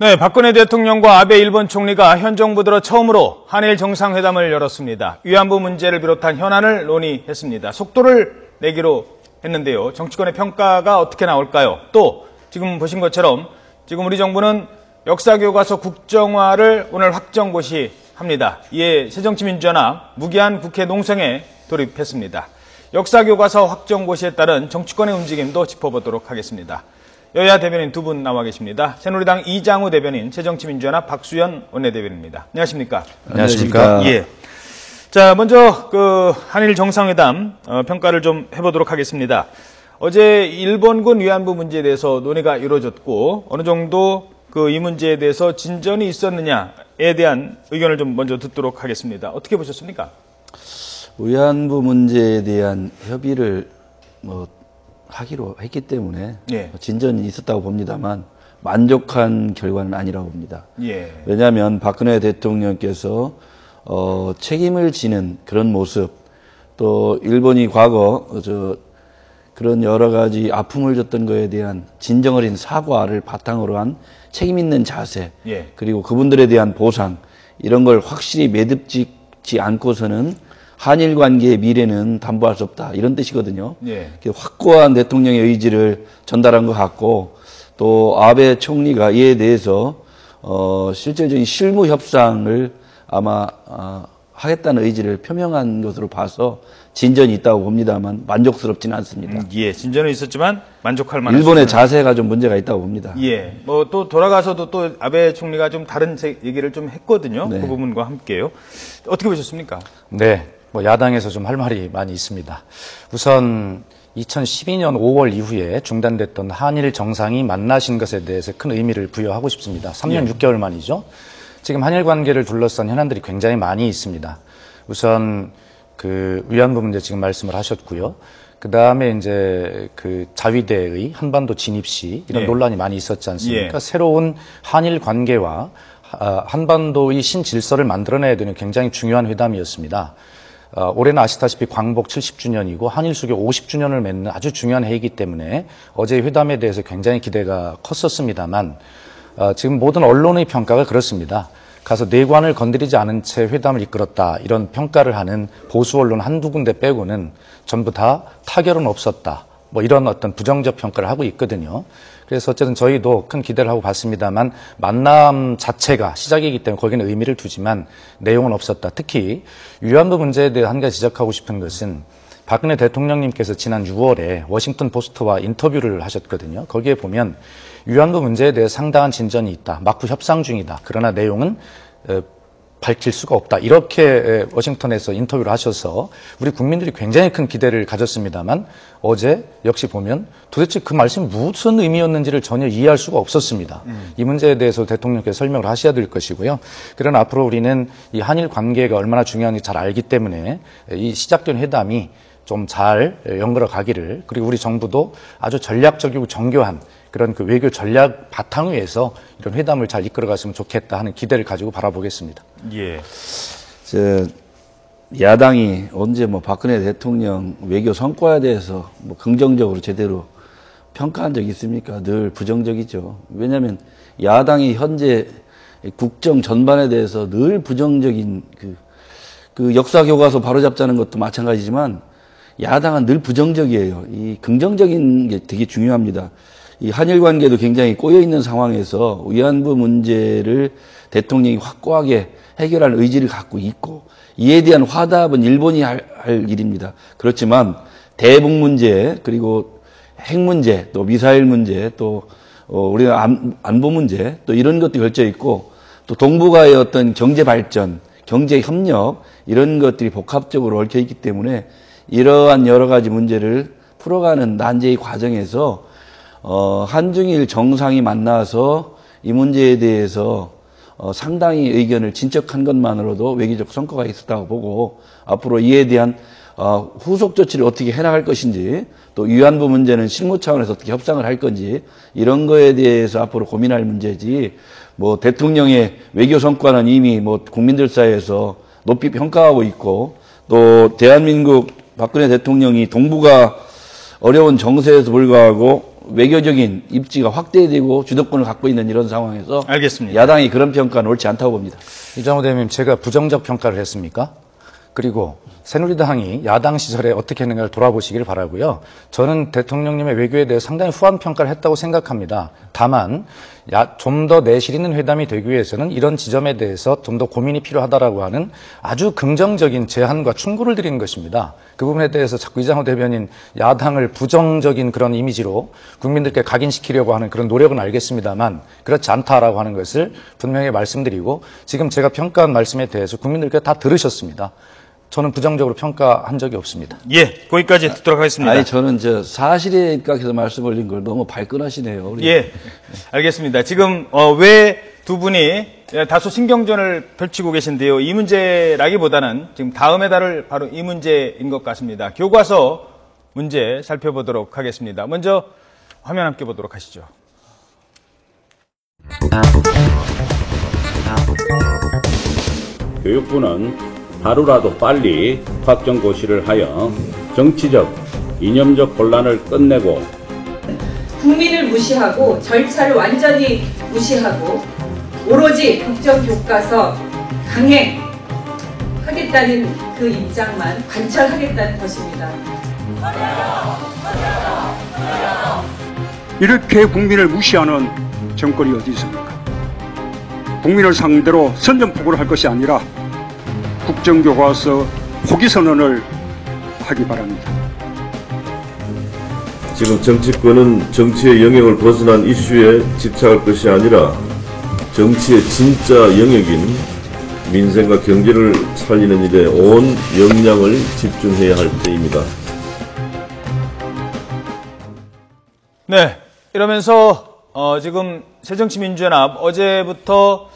네, 박근혜 대통령과 아베 일본 총리가 현 정부 들어 처음으로 한일 정상회담을 열었습니다. 위안부 문제를 비롯한 현안을 논의했습니다. 속도를 내기로 했는데요. 정치권의 평가가 어떻게 나올까요? 또 지금 보신 것처럼 지금 우리 정부는 역사교과서 국정화를 오늘 확정고시합니다. 이에 새정치민주연합 무기한 국회 농성에 돌입했습니다. 역사교과서 확정고시에 따른 정치권의 움직임도 짚어보도록 하겠습니다. 여야 대변인 두 분 나와 계십니다. 새누리당 이장우 대변인, 새정치민주연합 박수현 원내대변인입니다. 안녕하십니까? 안녕하십니까? 예. 자, 먼저 한일 정상회담 평가를 좀 해보도록 하겠습니다. 어제 일본군 위안부 문제에 대해서 논의가 이루어졌고 어느 정도 이 문제에 대해서 진전이 있었느냐에 대한 의견을 좀 먼저 듣도록 하겠습니다. 어떻게 보셨습니까? 위안부 문제에 대한 협의를 하기로 했기 때문에 예. 진전이 있었다고 봅니다만 만족한 결과는 아니라고 봅니다. 예. 왜냐하면 박근혜 대통령께서 책임을 지는 그런 모습, 또 일본이 과거 그런 여러 가지 아픔을 줬던 것에 대한 진정 어린 사과를 바탕으로 한 책임 있는 자세, 예. 그리고 그분들에 대한 보상, 이런 걸 확실히 매듭짓지 않고서는 한일 관계의 미래는 담보할 수 없다, 이런 뜻이거든요. 예. 확고한 대통령의 의지를 전달한 것 같고, 또 아베 총리가 이에 대해서 실질적인 실무 협상을 아마 하겠다는 의지를 표명한 것으로 봐서 진전이 있다고 봅니다만 만족스럽지는 않습니다. 예, 진전은 있었지만 만족할 만한 일본의 자세가 좀 문제가 있다고 봅니다. 예, 또 돌아가서도 또 아베 총리가 좀 다른 얘기를 좀 했거든요. 네. 그 부분과 함께요. 어떻게 보셨습니까? 네, 야당에서 좀 할 말이 많이 있습니다. 우선 2012년 5월 이후에 중단됐던 한일 정상이 만나신 것에 대해서 큰 의미를 부여하고 싶습니다. 3년 예. 6개월 만이죠. 지금 한일 관계를 둘러싼 현안들이 굉장히 많이 있습니다. 우선 위안부 문제 지금 말씀을 하셨고요. 그 다음에 이제 자위대의 한반도 진입 시 이런 예. 논란이 논란이 많이 있었지 않습니까? 예. 새로운 한일 관계와 한반도의 신질서를 만들어내야 되는 굉장히 중요한 회담이었습니다. 올해는 아시다시피 광복 70주년이고 한일 수교 50주년을 맺는 아주 중요한 해이기 때문에 어제 회담에 대해서 굉장히 기대가 컸었습니다만 지금 모든 언론의 평가가 그렇습니다. 가서 내관을 건드리지 않은 채 회담을 이끌었다, 이런 평가를 하는 보수 언론 한두 군데 빼고는 전부 다 타결은 없었다, 이런 어떤 부정적 평가를 하고 있거든요. 그래서 어쨌든 저희도 큰 기대를 하고 봤습니다만 만남 자체가 시작이기 때문에 거기는 의미를 두지만 내용은 없었다. 특히 위안부 문제에 대해 한 가지 지적하고 싶은 것은 박근혜 대통령님께서 지난 6월에 워싱턴 포스트와 인터뷰를 하셨거든요. 거기에 보면 위안부 문제에 대해 상당한 진전이 있다, 막후 협상 중이다, 그러나 내용은 밝힐 수가 없다, 이렇게 워싱턴에서 인터뷰를 하셔서 우리 국민들이 굉장히 큰 기대를 가졌습니다만 어제 역시 보면 도대체 그 말씀이 무슨 의미였는지를 전혀 이해할 수가 없었습니다. 이 문제에 대해서 대통령께서 설명을 하셔야 될 것이고요. 그러나 앞으로 우리는 이 한일 관계가 얼마나 중요한지 잘 알기 때문에 이 시작된 회담이 좀 잘 연결어 가기를, 그리고 우리 정부도 아주 전략적이고 정교한 그런 외교 전략 바탕 위에서 이런 회담을 잘 이끌어 갔으면 좋겠다 하는 기대를 가지고 바라보겠습니다. 예. 야당이 언제 박근혜 대통령 외교 성과에 대해서 긍정적으로 제대로 평가한 적이 있습니까? 늘 부정적이죠. 왜냐하면 야당이 현재 국정 전반에 대해서 늘 부정적인 그 역사 교과서 바로잡자는 것도 마찬가지지만 야당은 늘 부정적이에요. 이 긍정적인 게 되게 중요합니다. 이 한일 관계도 굉장히 꼬여있는 상황에서 위안부 문제를 대통령이 확고하게 해결할 의지를 갖고 있고, 이에 대한 화답은 일본이 할 일입니다. 그렇지만 대북 문제, 그리고 핵 문제, 또 미사일 문제, 또 우리가 안보 문제, 또 이런 것도 걸쳐 있고, 또 동북아의 어떤 경제 발전, 경제 협력, 이런 것들이 복합적으로 얽혀 있기 때문에 이러한 여러 가지 문제를 풀어가는 난제의 과정에서 한중일 정상이 만나서 이 문제에 대해서 상당히 의견을 진척한 것만으로도 외교적 성과가 있었다고 보고, 앞으로 이에 대한 후속 조치를 어떻게 해나갈 것인지, 또 위안부 문제는 실무 차원에서 어떻게 협상을 할 건지, 이런 거에 대해서 앞으로 고민할 문제지, 대통령의 외교 성과는 이미 국민들 사이에서 높이 평가하고 있고, 또 대한민국 박근혜 대통령이 동북아 어려운 정세에도 불구하고 외교적인 입지가 확대되고 주도권을 갖고 있는 이런 상황에서 알겠습니다. 야당이 그런 평가는 옳지 않다고 봅니다. 이장호 대변인, 제가 부정적 평가를 했습니까? 그리고 새누리당이 야당 시절에 어떻게 했는가를 돌아보시길 바라고요. 저는 대통령님의 외교에 대해 상당히 후한 평가를 했다고 생각합니다. 다만 좀 더 내실 있는 회담이 되기 위해서는 이런 지점에 대해서 좀 더 고민이 필요하다라고 하는 아주 긍정적인 제안과 충고를 드리는 것입니다. 그 부분에 대해서 자꾸 이장호 대변인 야당을 부정적인 그런 이미지로 국민들께 각인시키려고 하는 그런 노력은 알겠습니다만 그렇지 않다라고 하는 것을 분명히 말씀드리고, 지금 제가 평가한 말씀에 대해서 국민들께 다 들으셨습니다. 저는 부정적으로 평가한 적이 없습니다. 예, 거기까지 듣도록 하겠습니다. 아니, 저는 사실에 입각해서 말씀 올린 걸 너무 발끈하시네요. 우리. 예, 알겠습니다. 지금 왜 두 분이 다소 신경전을 펼치고 계신데요. 이 문제라기보다는 지금 다음에 다룰 바로 이 문제인 것 같습니다. 교과서 문제 살펴보도록 하겠습니다. 먼저 화면 함께 보도록 하시죠. 교육부는 하루라도 빨리 확정고시를 하여 정치적, 이념적 혼란을 끝내고 국민을 무시하고 절차를 완전히 무시하고 오로지 국정교과서 강행하겠다는 그 입장만 관철하겠다는 것입니다. 이렇게 국민을 무시하는 정권이 어디 있습니까? 국민을 상대로 선전포고를 할 것이 아니라 국정교과서 포기선언을 하기 바랍니다. 지금 정치권은 정치의 영역을 벗어난 이슈에 집착할 것이 아니라 정치의 진짜 영역인 민생과 경제를 살리는 일에 온 역량을 집중해야 할 때입니다. 네, 이러면서 지금 새정치민주연합 어제부터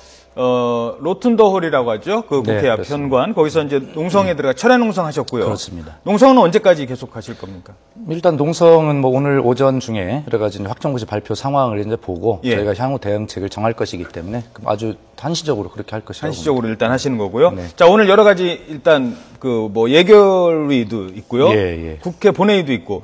로튼더홀이라고 하죠. 그 국회 네, 앞 현관. 거기서 이제 농성에 들어가 철야 농성 하셨고요. 그렇습니다. 농성은 언제까지 계속 하실 겁니까? 일단 농성은 오늘 오전 중에 여러 가지 확정고시 발표 상황을 이제 보고 예. 저희가 향후 대응책을 정할 것이기 때문에 아주 한시적으로 그렇게 할 것이라고 한시적으로 일단 하시는 거고요. 네. 자, 오늘 여러 가지 일단 예결위도 있고요. 예. 국회 본회의도 있고.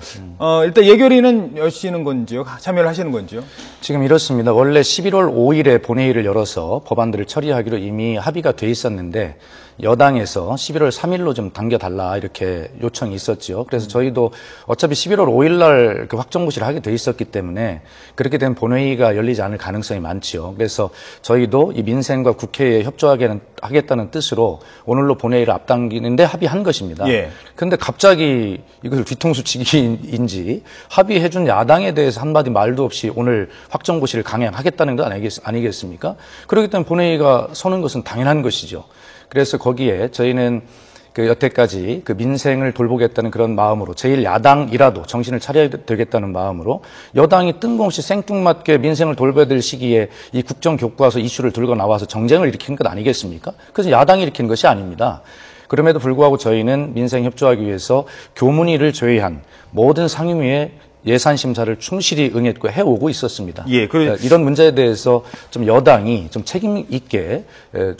일단 예결위는 여시는 건지요? 참여를 하시는 건지요? 지금 이렇습니다. 원래 11월 5일에 본회의를 열어서 법안들을 처리하기로 이미 합의가 돼 있었는데 여당에서 11월 3일로 좀 당겨달라 이렇게 요청이 있었죠. 그래서 저희도 어차피 11월 5일 날 그 확정고시를 하게 돼 있었기 때문에 그렇게 된 본회의가 열리지 않을 가능성이 많죠. 그래서 저희도 이 민생과 국회에 협조하겠다는 뜻으로 오늘로 본회의를 앞당기는데 합의한 것입니다. 예. 그런데 갑자기 이것을 뒤통수치기인지 합의해준 야당에 대해서 한마디 말도 없이 오늘 확정고시를 강행하겠다는 것 아니겠습니까? 그렇기 때문에 본회의가 서는 것은 당연한 것이죠. 그래서 거기에 저희는 여태까지 민생을 돌보겠다는 그런 마음으로 제1야당이라도 정신을 차려야 되겠다는 마음으로 여당이 뜬금없이 생뚱맞게 민생을 돌봐야 될 시기에 이 국정교과서 이슈를 들고 나와서 정쟁을 일으킨 것 아니겠습니까? 그래서 야당이 일으킨 것이 아닙니다. 그럼에도 불구하고 저희는 민생 협조하기 위해서 교문위를 제외한 모든 상임위의 예산 심사를 충실히 응했고 해오고 있었습니다. 예, 이런 문제에 대해서 좀 여당이 좀 책임 있게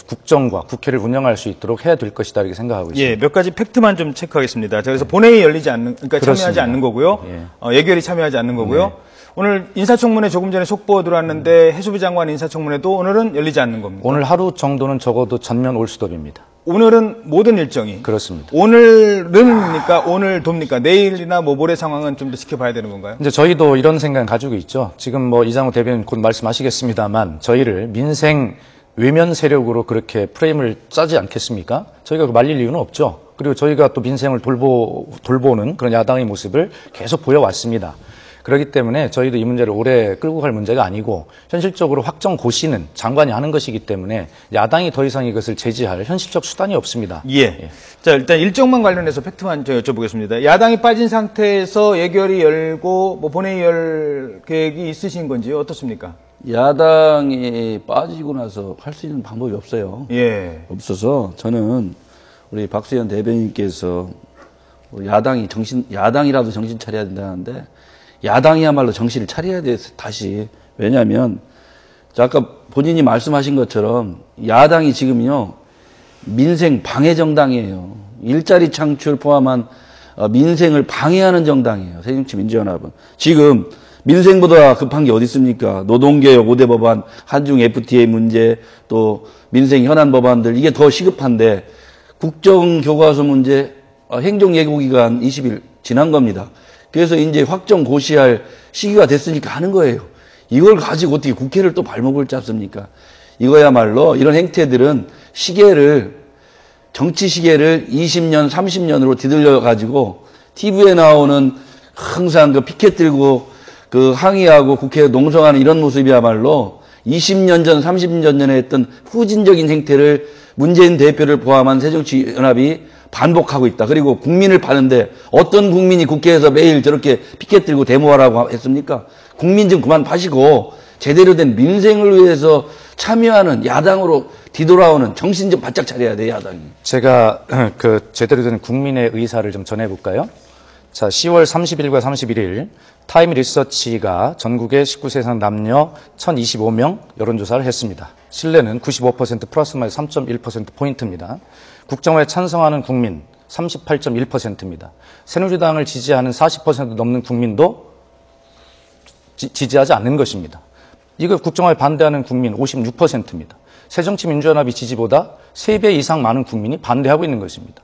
국정과 국회를 운영할 수 있도록 해야 될 것이다 이렇게 생각하고 있습니다. 예, 몇 가지 팩트만 좀 체크하겠습니다. 그래서 본회의 열리지 않는, 그러니까 참여하지 않는 거고요. 예결위 참여하지 않는 거고요. 네. 오늘 인사청문회 조금 전에 속보 들어왔는데 해수부 장관 인사청문회도 오늘은 열리지 않는 겁니다. 오늘 하루 정도는 적어도 전면 올스톱입니다. 오늘은 모든 일정이 그렇습니다. 오늘은입니까? 오늘 돕니까? 내일이나 모레 상황은 좀 더 지켜봐야 되는 건가요? 이제 저희도 이런 생각 가지고 있죠. 지금 이장호 대변인 곧 말씀하시겠습니다만 저희를 민생 외면 세력으로 그렇게 프레임을 짜지 않겠습니까? 저희가 말릴 이유는 없죠. 그리고 저희가 또 민생을 돌보는 그런 야당의 모습을 계속 보여왔습니다. 그렇기 때문에 저희도 이 문제를 오래 끌고 갈 문제가 아니고 현실적으로 확정고시는 장관이 하는 것이기 때문에 야당이 더 이상 이것을 제지할 현실적 수단이 없습니다. 예. 자, 일단 일정만 관련해서 팩트만 여쭤보겠습니다. 야당이 빠진 상태에서 예결위 열고 본회의 열 계획이 있으신 건지요? 어떻습니까? 야당이 빠지고 나서 할 수 있는 방법이 없어요. 예. 없어서 저는 우리 박수현 대변인께서 야당이라도 정신 차려야 된다는데 야당이야말로 정신을 차려야 돼, 다시. 왜냐하면, 아까 본인이 말씀하신 것처럼, 야당이 지금요, 민생 방해 정당이에요. 일자리 창출 포함한 민생을 방해하는 정당이에요. 새정치민주연합은. 지금, 민생보다 급한 게 어디 있습니까? 노동개혁 5대 법안, 한중 FTA 문제, 또 민생 현안 법안들 이게 더 시급한데 국정교과서 문제 행정예고기간 20일 지난 겁니다. 그래서 이제 확정 고시할 시기가 됐으니까 하는 거예요. 이걸 가지고 어떻게 국회를 또 발목을 잡습니까? 이거야말로 이런 행태들은 정치 시계를 20년, 30년으로 뒤들려 가지고 TV에 나오는 항상 그 피켓 들고 그 항의하고 국회에 농성하는 이런 모습이야말로 20년 전, 30년 전에 했던 후진적인 행태를 문재인 대표를 포함한 새정치연합이 반복하고 있다. 그리고 국민을 파는데 어떤 국민이 국회에서 매일 저렇게 피켓 들고 데모하라고 했습니까? 국민 좀 그만 파시고 제대로 된 민생을 위해서 참여하는 야당으로 뒤돌아오는 정신 좀 바짝 차려야 돼요, 야당이. 제가 그 제대로 된 국민의 의사를 좀 전해볼까요? 자, 10월 30일과 31일 타임 리서치가 전국의 19세 이상 남녀 1025명 여론조사를 했습니다. 신뢰는 95% 플러스 마이너스 3.1%포인트입니다. 국정화에 찬성하는 국민 38.1%입니다. 새누리당을 지지하는 40% 넘는 국민도 지지하지 않는 것입니다. 이거 국정화에 반대하는 국민 56%입니다. 새정치민주연합이 지지보다 3배 이상 많은 국민이 반대하고 있는 것입니다.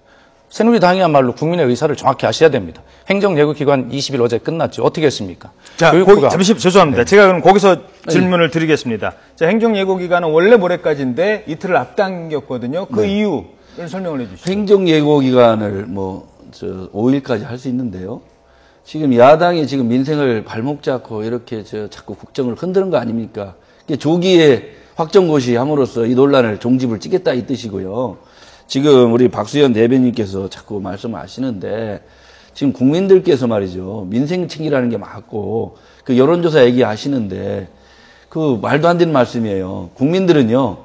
새누리당이야말로 국민의 의사를 정확히 아셔야 됩니다. 행정예고기간 20일 어제 끝났죠. 어떻게 했습니까? 자, 잠시 죄송합니다. 네. 제가 그럼 거기서 질문을 드리겠습니다. 자, 행정예고기간은 원래 모레까지인데 이틀을 앞당겼거든요. 그 네. 이유를 설명을 해 주시죠. 행정예고기간을 5일까지 할 수 있는데요. 지금 야당이 지금 민생을 발목 잡고 이렇게 자꾸 국정을 흔드는 거 아닙니까? 조기에 확정고시 함으로써 이 논란을 종집을 찍겠다 이 뜻이고요. 지금 우리 박수현 대변인께서 자꾸 말씀하시는데 지금 국민들께서 말이죠. 민생 챙기라는 게 맞고 그 여론조사 얘기하시는데 그 말도 안 되는 말씀이에요. 국민들은요.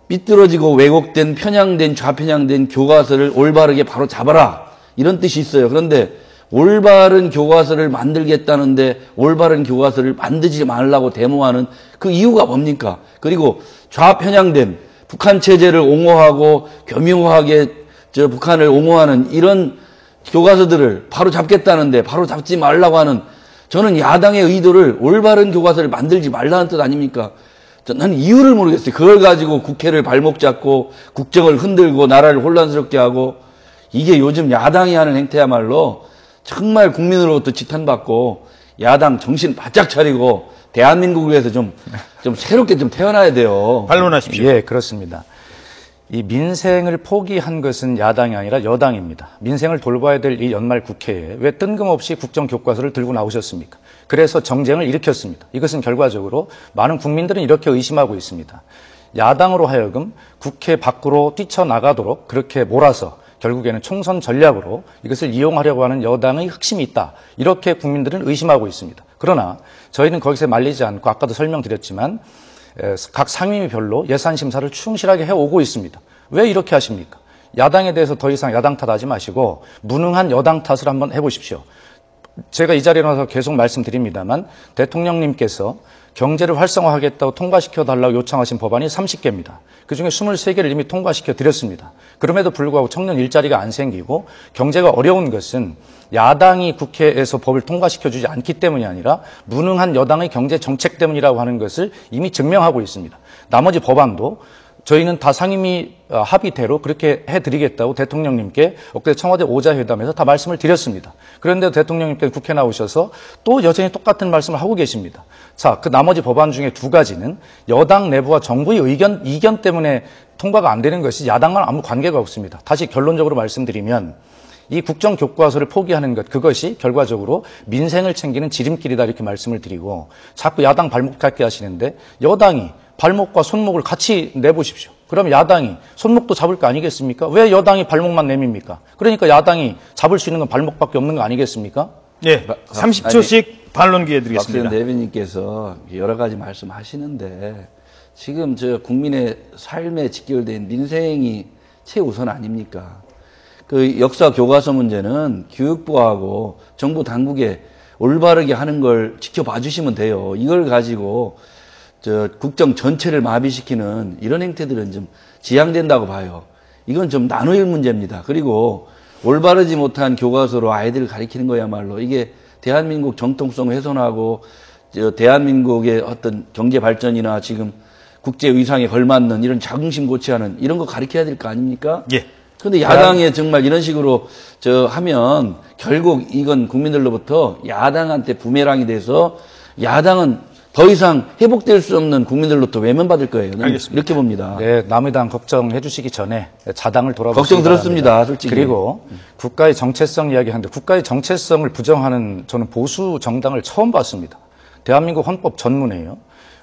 삐뚤어지고 왜곡된 편향된 좌편향된 교과서를 올바르게 바로 잡아라. 이런 뜻이 있어요. 그런데 올바른 교과서를 만들겠다는데 올바른 교과서를 만들지 말라고 데모하는 그 이유가 뭡니까? 그리고 좌편향된 북한 체제를 옹호하고 교묘하게 북한을 옹호하는 이런 교과서들을 바로 잡겠다는데 바로 잡지 말라고 하는 저는 야당의 의도를 올바른 교과서를 만들지 말라는 뜻 아닙니까? 저는 이유를 모르겠어요. 그걸 가지고 국회를 발목 잡고 국정을 흔들고 나라를 혼란스럽게 하고 이게 요즘 야당이 하는 행태야말로 정말 국민으로부터 지탄받고 야당 정신 바짝 차리고 대한민국을 위해서 좀 새롭게 좀 태어나야 돼요. 반론하십시오. 예, 그렇습니다. 이 민생을 포기한 것은 야당이 아니라 여당입니다. 민생을 돌봐야 될 이 연말 국회에 왜 뜬금없이 국정교과서를 들고 나오셨습니까? 그래서 정쟁을 일으켰습니다. 이것은 결과적으로 많은 국민들은 이렇게 의심하고 있습니다. 야당으로 하여금 국회 밖으로 뛰쳐나가도록 그렇게 몰아서 결국에는 총선 전략으로 이것을 이용하려고 하는 여당의 흑심이 있다. 이렇게 국민들은 의심하고 있습니다. 그러나 저희는 거기서 말리지 않고 아까도 설명드렸지만 각 상임위별로 예산 심사를 충실하게 해오고 있습니다. 왜 이렇게 하십니까? 야당에 대해서 더 이상 야당 탓하지 마시고 무능한 여당 탓을 한번 해보십시오. 제가 이 자리에 나와서 계속 말씀드립니다만 대통령님께서 경제를 활성화하겠다고 통과시켜달라고 요청하신 법안이 30개입니다. 그중에 23개를 이미 통과시켜 드렸습니다. 그럼에도 불구하고 청년 일자리가 안 생기고 경제가 어려운 것은 야당이 국회에서 법을 통과시켜주지 않기 때문이 아니라 무능한 여당의 경제 정책 때문이라고 하는 것을 이미 증명하고 있습니다. 나머지 법안도 저희는 다 상임위 합의대로 그렇게 해드리겠다고 대통령님께 엊그제 청와대 오자회담에서 다 말씀을 드렸습니다. 그런데 대통령님께서 국회 나오셔서 또 여전히 똑같은 말씀을 하고 계십니다. 자, 그 나머지 법안 중에 2가지는 여당 내부와 정부의 이견 때문에 통과가 안 되는 것이 야당과는 아무 관계가 없습니다. 다시 결론적으로 말씀드리면 이 국정교과서를 포기하는 것, 그것이 결과적으로 민생을 챙기는 지름길이다 이렇게 말씀을 드리고 자꾸 야당 발목 잡게 하시는데 여당이 발목과 손목을 같이 내보십시오. 그럼 야당이 손목도 잡을 거 아니겠습니까? 왜 여당이 발목만 내밉니까? 그러니까 야당이 잡을 수 있는 건 발목밖에 없는 거 아니겠습니까? 예, 30초씩 반론 기회 드리겠습니다. 박수현 대변인께서 여러 가지 말씀하시는데 지금 국민의 삶에 직결된 민생이 최우선 아닙니까? 그 역사 교과서 문제는 교육부하고 정부 당국에 올바르게 하는 걸 지켜봐 주시면 돼요. 이걸 가지고 국정 전체를 마비시키는 이런 행태들은 좀 지양된다고 봐요. 이건 좀 나누일 문제입니다. 그리고 올바르지 못한 교과서로 아이들을 가리키는 거야말로 이게 대한민국 정통성 훼손하고 대한민국의 어떤 경제 발전이나 지금 국제 의상에 걸맞는 이런 자긍심 고취하는 이런 거 가르쳐야 될 거 아닙니까? 예. 그런데 야당에 정말 이런 식으로 하면 결국 이건 국민들로부터 야당한테 부메랑이 돼서 야당은 더 이상 회복될 수 없는 국민들로부터 외면받을 거예요. 알겠습니다. 이렇게 봅니다. 네, 남의 당 걱정해 주시기 전에 자당을 돌아보시기 걱정 들었습니다, 바랍니다. 솔직히. 그리고 국가의 정체성 이야기하는데 국가의 정체성을 부정하는 저는 보수 정당을 처음 봤습니다. 대한민국 헌법 전문이에요.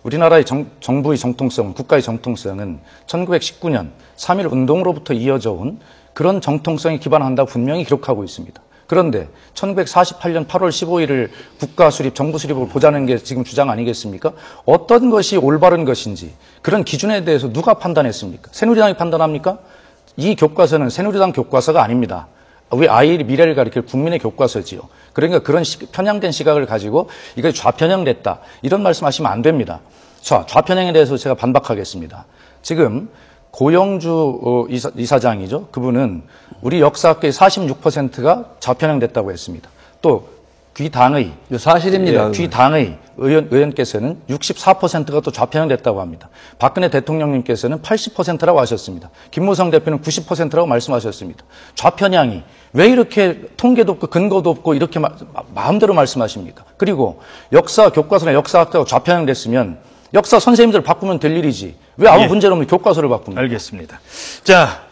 우리나라의 정부의 정통성, 국가의 정통성은 1919년 3.1 운동으로부터 이어져 온 그런 정통성에 기반한다고 분명히 기록하고 있습니다. 그런데 1948년 8월 15일을 국가 수립, 정부 수립으로 보자는 게 지금 주장 아니겠습니까? 어떤 것이 올바른 것인지 그런 기준에 대해서 누가 판단했습니까? 새누리당이 판단합니까? 이 교과서는 새누리당 교과서가 아닙니다. 우리 아이의 미래를 가리킬 국민의 교과서지요. 그러니까 그런 편향된 시각을 가지고 이게 좌편향됐다. 이런 말씀하시면 안 됩니다. 좌편향에 대해서 제가 반박하겠습니다. 지금 고영주 이사장이죠. 그분은 우리 역사학계의 46%가 좌편향됐다고 했습니다. 또 귀당의 사실입니다. 귀당의 의원께서는 64%가 또 좌편향됐다고 합니다. 박근혜 대통령님께서는 80%라고 하셨습니다. 김무성 대표는 90%라고 말씀하셨습니다. 좌편향이 왜 이렇게 통계도 없고 근거도 없고 이렇게 마음대로 말씀하십니까? 그리고 역사 교과서나 역사학자가 좌편향됐으면 역사 선생님들 바꾸면 될 일이지. 왜 아무 문제 없는 교과서를 바꿉니까? 알겠습니다. 자,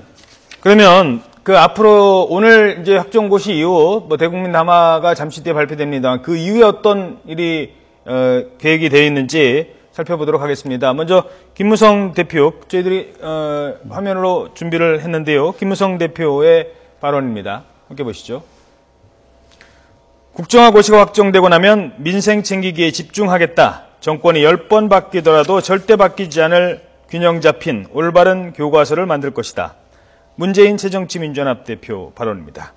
그러면 앞으로 오늘 이제 확정고시 이후 대국민 담화가 잠시 뒤에 발표됩니다. 그 이후에 어떤 일이 계획이 되어 있는지 살펴보도록 하겠습니다. 먼저 김무성 대표, 저희들이 화면으로 준비를 했는데요. 김무성 대표의 발언입니다. 함께 보시죠. 국정화고시가 확정되고 나면 민생 챙기기에 집중하겠다. 정권이 10번 바뀌더라도 절대 바뀌지 않을 균형 잡힌 올바른 교과서를 만들 것이다. 문재인 새정치민주연합 대표 발언입니다.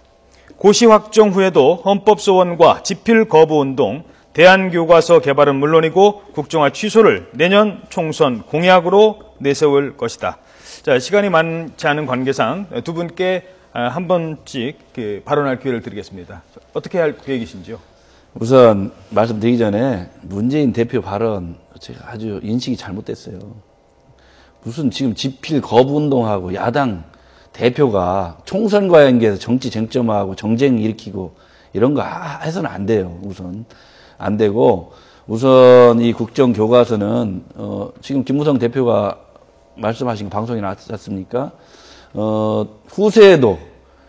고시 확정 후에도 헌법 소원과 집필 거부 운동, 대안교과서 개발은 물론이고 국정화 취소를 내년 총선 공약으로 내세울 것이다. 자, 시간이 많지 않은 관계상 두 분께 한 번씩 발언할 기회를 드리겠습니다. 어떻게 할 계획이신지요? 우선 말씀드리기 전에 문재인 대표 발언 제가 아주 인식이 잘못됐어요. 무슨 지금 집필 거부 운동하고 야당 대표가 총선과 연계해서 정치 쟁점하고 정쟁 일으키고 이런 거 해서는 안 돼요. 우선 안 되고 우선 이 국정 교과서는 지금 김무성 대표가 말씀하신 방송에 나왔지 않습니까? 후세에도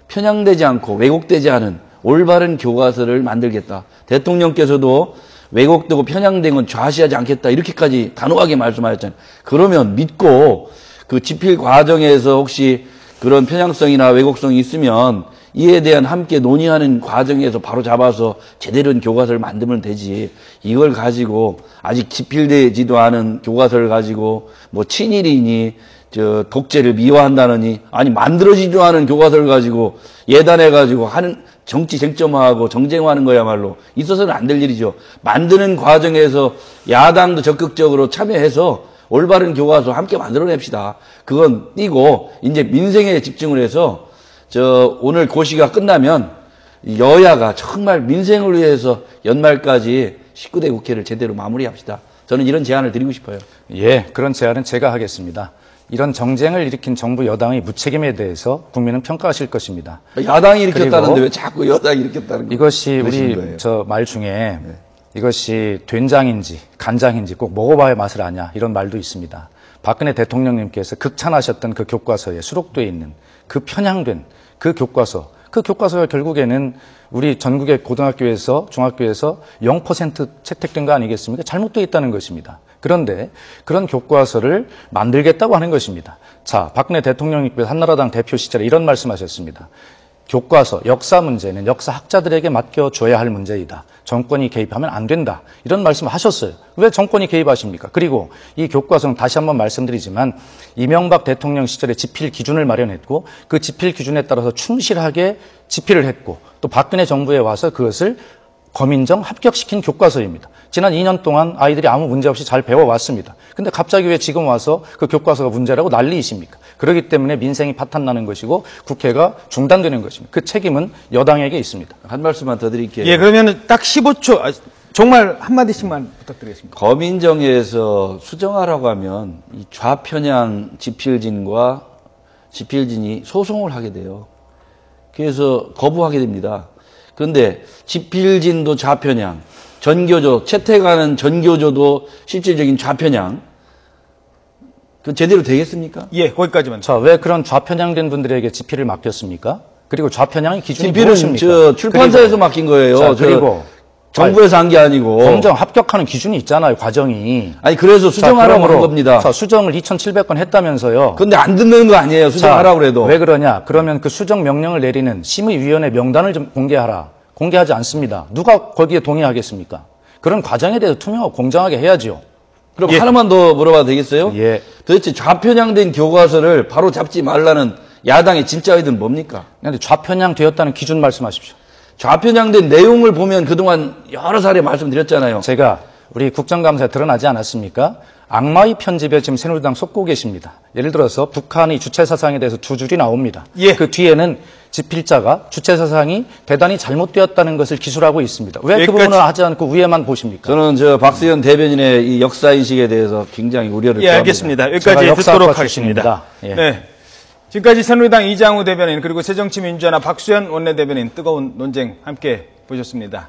편향되지 않고 왜곡되지 않은 올바른 교과서를 만들겠다. 대통령께서도 왜곡되고 편향된 건 좌시하지 않겠다. 이렇게까지 단호하게 말씀하셨잖아요. 그러면 믿고 그 집필 과정에서 혹시 그런 편향성이나 왜곡성이 있으면 이에 대한 함께 논의하는 과정에서 바로 잡아서 제대로 된 교과서를 만들면 되지. 이걸 가지고 아직 집필되지도 않은 교과서를 가지고 뭐 친일이니 독재를 미화한다느니 아니 만들어지지도 않은 교과서를 가지고 예단해가지고 하는 정치 쟁점화하고 정쟁화하는 거야말로 있어서는 안 될 일이죠. 만드는 과정에서 야당도 적극적으로 참여해서 올바른 교과서 함께 만들어냅시다. 그건 띄고 이제 민생에 집중을 해서 오늘 고시가 끝나면 여야가 정말 민생을 위해서 연말까지 19대 국회를 제대로 마무리합시다. 저는 이런 제안을 드리고 싶어요. 예, 그런 제안은 제가 하겠습니다. 이런 정쟁을 일으킨 정부 여당의 무책임에 대해서 국민은 평가하실 것입니다. 야당이 일으켰다는데 왜 자꾸 여당이 일으켰다는 거예요? 이것이 우리 말 중에 이것이 된장인지 간장인지 꼭 먹어봐야 맛을 아냐 이런 말도 있습니다. 박근혜 대통령님께서 극찬하셨던 그 교과서에 수록되어 있는 그 편향된 그 교과서가 결국에는 우리 전국의 고등학교에서 중학교에서 0% 채택된 거 아니겠습니까? 잘못되어 있다는 것입니다. 그런데 그런 교과서를 만들겠다고 하는 것입니다. 자, 박근혜 대통령님께서 한나라당 대표 시절에 이런 말씀하셨습니다. 교과서, 역사 문제는 역사학자들에게 맡겨줘야 할 문제이다. 정권이 개입하면 안 된다. 이런 말씀을 하셨어요. 왜 정권이 개입하십니까? 그리고 이 교과서는 다시 한번 말씀드리지만 이명박 대통령 시절에 집필 기준을 마련했고 그 집필 기준에 따라서 충실하게 집필을 했고 또 박근혜 정부에 와서 그것을 검인정 합격시킨 교과서입니다. 지난 2년 동안 아이들이 아무 문제 없이 잘 배워왔습니다. 근데 갑자기 왜 지금 와서 그 교과서가 문제라고 난리이십니까? 그렇기 때문에 민생이 파탄나는 것이고 국회가 중단되는 것입니다. 그 책임은 여당에게 있습니다. 한 말씀만 더 드릴게요. 예, 그러면 딱 15초, 정말 한마디씩만 부탁드리겠습니다. 검인정에서 수정하라고 하면 이 좌편향 지필진과 지필진이 소송을 하게 돼요. 그래서 거부하게 됩니다. 그런데 지필진도 좌편향, 전교조, 채택하는 전교조도 실질적인 좌편향, 그 제대로 되겠습니까? 예, 거기까지만. 자, 왜 그런 좌편향된 분들에게 지필을 맡겼습니까? 그리고 좌편향의 기준이 지필은 무엇입니까? 출판사에서 맡긴 거예요. 자, 그리고 정부에서 한 게 아니고. 검정 합격하는 기준이 있잖아요, 과정이. 아니, 그래서 수정하라고 한 겁니다. 자, 수정을 2,700건 했다면서요. 근데 안 듣는 거 아니에요, 수정하라고 그래도. 왜 그러냐? 그러면 그 수정 명령을 내리는 심의위원회 명단을 좀 공개하라. 공개하지 않습니다. 누가 거기에 동의하겠습니까? 그런 과정에 대해서 투명하고 공정하게 해야죠. 그럼 하나만 더 물어봐도 되겠어요? 예. 도대체 좌편향된 교과서를 바로 잡지 말라는 야당의 진짜 의도는 뭡니까? 그런데 좌편향 되었다는 기준 말씀하십시오. 좌편향된 내용을 보면 그동안 여러 차례 말씀드렸잖아요. 제가 우리 국정감사에 드러나지 않았습니까? 악마의 편집에 지금 새누리당 속고 계십니다. 예를 들어서 북한의 주체사상에 대해서 두 줄이 나옵니다. 예. 그 뒤에는 집필자가 주체사상이 대단히 잘못되었다는 것을 기술하고 있습니다. 왜 그 부분을 하지 않고 위에만 보십니까? 저는 박수현 대변인의 이 역사인식에 대해서 굉장히 우려를 예, 알겠습니다. 제가 여기까지 듣도록 역사학과 하겠습니다. 예. 네. 지금까지 새누리당 이장우 대변인 그리고 새정치민주연합 박수현 원내대변인 뜨거운 논쟁 함께 보셨습니다.